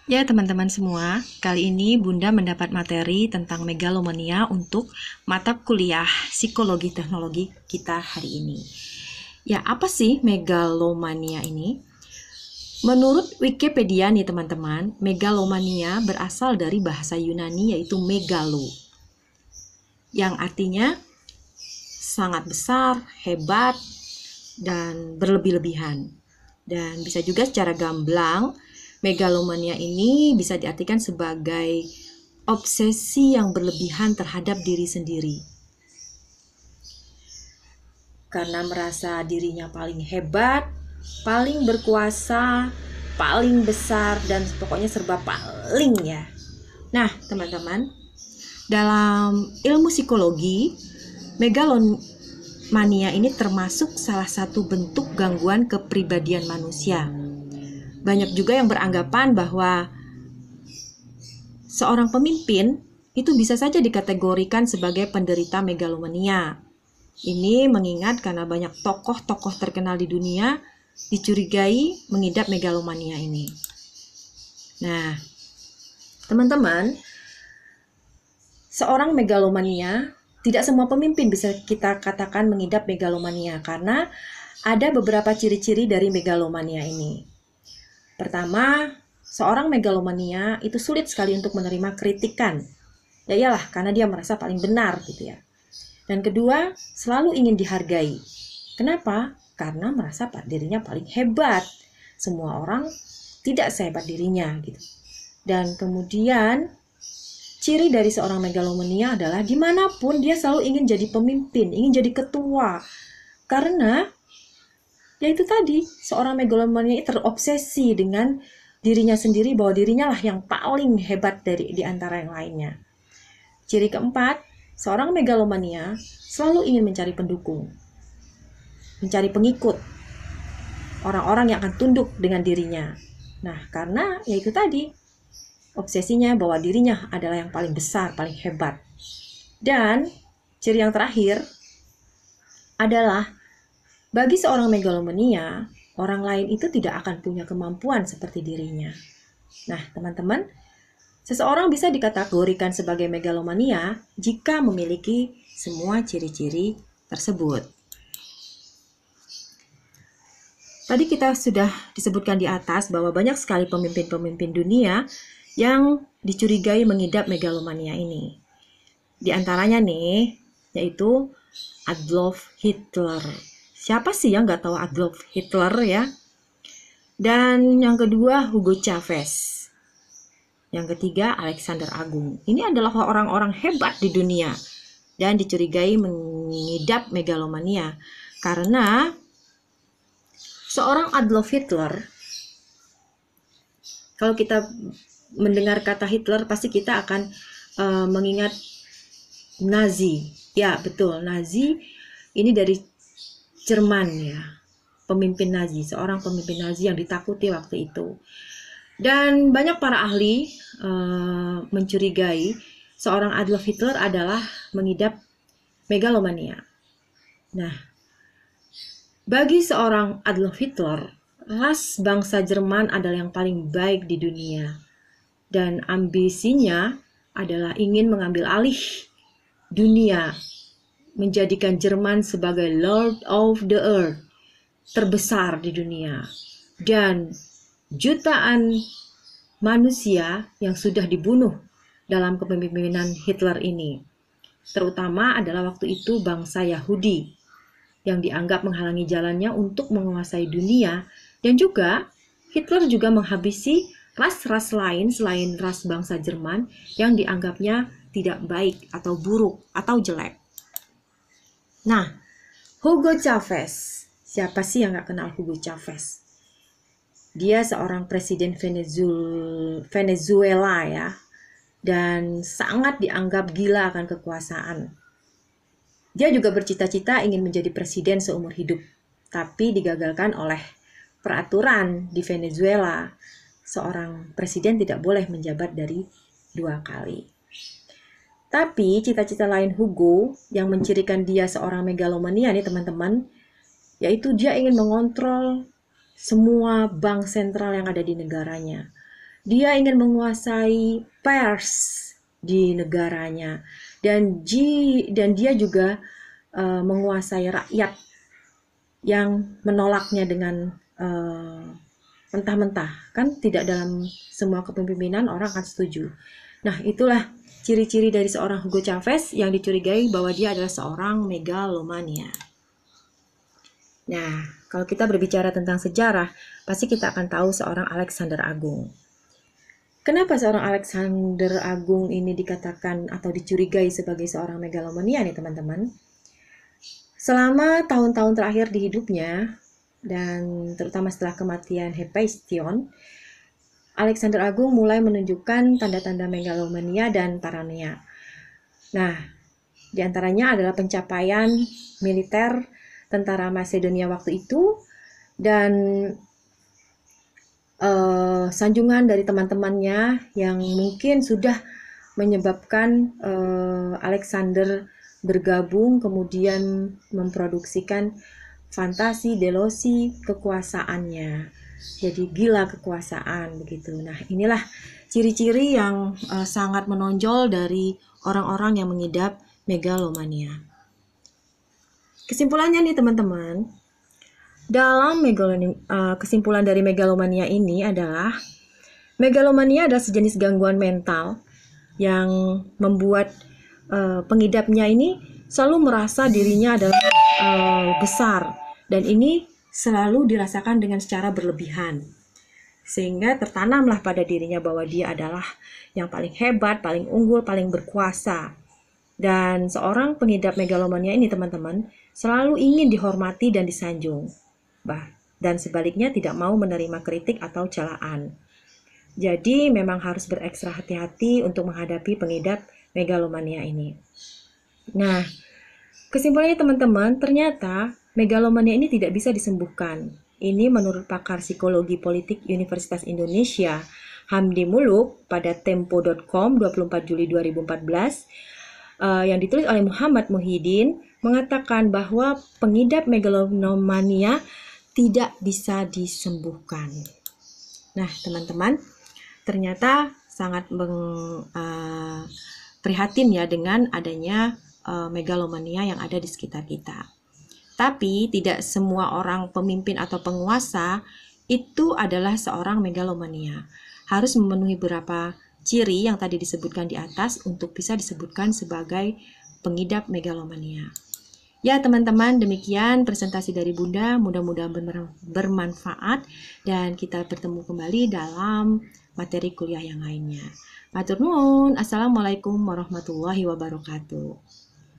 Ya, teman-teman semua, kali ini Bunda mendapat materi tentang megalomania untuk mata kuliah psikologi teknologi kita hari ini. Ya, apa sih megalomania ini? Menurut Wikipedia nih teman-teman, megalomania berasal dari bahasa Yunani yaitu megalo, yang artinya sangat besar, hebat, dan berlebih-lebihan. Dan bisa juga secara gamblang, megalomania ini bisa diartikan sebagai obsesi yang berlebihan terhadap diri sendiri. Karena merasa dirinya paling hebat, paling berkuasa, paling besar, dan pokoknya serba paling ya. Nah, teman-teman, dalam ilmu psikologi, megalomania ini termasuk salah satu bentuk gangguan kepribadian manusia. Banyak juga yang beranggapan bahwa seorang pemimpin itu bisa saja dikategorikan sebagai penderita megalomania. Ini mengingat karena banyak tokoh-tokoh terkenal di dunia dicurigai mengidap megalomania ini. Nah, teman-teman, seorang megalomania, tidak semua pemimpin bisa kita katakan mengidap megalomania karena ada beberapa ciri-ciri dari megalomania ini. Pertama, seorang megalomania itu sulit sekali untuk menerima kritikan. Ya iyalah, karena dia merasa paling benar gitu ya. Dan kedua, selalu ingin dihargai. Kenapa? Karena merasa dirinya paling hebat. Semua orang tidak sehebat dirinya gitu. Dan kemudian ciri dari seorang megalomania adalah dimanapun dia selalu ingin jadi pemimpin, ingin jadi ketua. Karena ya itu tadi, seorang megalomania terobsesi dengan dirinya sendiri bahwa dirinya lah yang paling hebat di antara yang lainnya. Ciri keempat, seorang megalomania selalu ingin mencari pendukung, mencari pengikut, orang-orang yang akan tunduk dengan dirinya. Nah, karena ya itu tadi, obsesinya bahwa dirinya adalah yang paling besar, paling hebat. Dan ciri yang terakhir adalah bagi seorang megalomania, orang lain itu tidak akan punya kemampuan seperti dirinya. Nah, teman-teman, seseorang bisa dikategorikan sebagai megalomania jika memiliki semua ciri-ciri tersebut. Tadi kita sudah disebutkan di atas bahwa banyak sekali pemimpin-pemimpin dunia yang dicurigai mengidap megalomania ini. Di antaranya nih, yaitu Adolf Hitler. Siapa sih yang nggak tahu Adolf Hitler ya? Dan yang kedua, Hugo Chavez. Yang ketiga, Alexander Agung. Ini adalah orang-orang hebat di dunia dan dicurigai mengidap megalomania karena seorang Adolf Hitler, kalau kita mendengar kata Hitler pasti kita akan mengingat Nazi. Ya, betul, Nazi ini dari Jerman ya. Pemimpin Nazi, seorang pemimpin Nazi yang ditakuti waktu itu. Dan banyak para ahli mencurigai seorang Adolf Hitler adalah mengidap megalomania. Nah, bagi seorang Adolf Hitler, ras bangsa Jerman adalah yang paling baik di dunia. Dan ambisinya adalah ingin mengambil alih dunia, menjadikan Jerman sebagai Lord of the Earth, terbesar di dunia. Dan jutaan manusia yang sudah dibunuh dalam kepemimpinan Hitler ini, terutama adalah waktu itu bangsa Yahudi yang dianggap menghalangi jalannya untuk menguasai dunia, dan juga Hitler juga menghabisi ras-ras lain selain ras bangsa Jerman yang dianggapnya tidak baik atau buruk atau jelek. Nah, Hugo Chavez, siapa sih yang gak kenal Hugo Chavez? Dia seorang presiden Venezuela ya, dan sangat dianggap gila akan kekuasaan. Dia juga bercita-cita ingin menjadi presiden seumur hidup, tapi digagalkan oleh peraturan di Venezuela. Seorang presiden tidak boleh menjabat dari 2 kali. Tapi cita-cita lain Hugo yang mencirikan dia seorang megalomania nih teman-teman, yaitu dia ingin mengontrol semua bank sentral yang ada di negaranya. Dia ingin menguasai pers di negaranya, dan dia juga menguasai rakyat yang menolaknya dengan mentah-mentah. Kan tidak dalam semua kepemimpinan orang akan setuju. Nah, itulah ciri-ciri dari seorang Hugo Chavez yang dicurigai bahwa dia adalah seorang megalomania. Nah, kalau kita berbicara tentang sejarah, pasti kita akan tahu seorang Alexander Agung. Kenapa seorang Alexander Agung ini dikatakan atau dicurigai sebagai seorang megalomania nih teman-teman? Selama tahun-tahun terakhir di hidupnya, dan terutama setelah kematian Hephaestion, Alexander Agung mulai menunjukkan tanda-tanda megalomania dan paranoia. Nah, diantaranya adalah pencapaian militer tentara Macedonia waktu itu, dan sanjungan dari teman-temannya yang mungkin sudah menyebabkan Alexander bergabung kemudian memproduksikan fantasi delusi kekuasaannya. Jadi gila kekuasaan begitu. Nah, inilah ciri-ciri yang sangat menonjol dari orang-orang yang mengidap megalomania. Kesimpulannya nih teman-teman, dalam kesimpulan dari megalomania ini adalah megalomania adalah sejenis gangguan mental yang membuat pengidapnya ini selalu merasa dirinya adalah besar, dan ini selalu dirasakan dengan secara berlebihan, sehingga tertanamlah pada dirinya bahwa dia adalah yang paling hebat, paling unggul, paling berkuasa. Dan seorang pengidap megalomania ini teman-teman selalu ingin dihormati dan disanjung, dan sebaliknya tidak mau menerima kritik atau celaan. Jadi memang harus berekstra hati-hati untuk menghadapi pengidap megalomania ini. Nah, kesimpulannya teman-teman, ternyata megalomania ini tidak bisa disembuhkan. Ini menurut pakar psikologi politik Universitas Indonesia, Hamdi Muluk, pada tempo.com 24 Juli 2014, yang ditulis oleh Muhammad Muhyiddin, mengatakan bahwa pengidap megalomania tidak bisa disembuhkan. Nah, teman-teman, ternyata sangat prihatin ya dengan adanya megalomania yang ada di sekitar kita. Tapi tidak semua orang pemimpin atau penguasa itu adalah seorang megalomania. Harus memenuhi beberapa ciri yang tadi disebutkan di atas untuk bisa disebutkan sebagai pengidap megalomania. Ya teman-teman, demikian presentasi dari Bunda, mudah-mudahan bermanfaat dan kita bertemu kembali dalam materi kuliah yang lainnya. Matur nuwun, Assalamualaikum warahmatullahi wabarakatuh.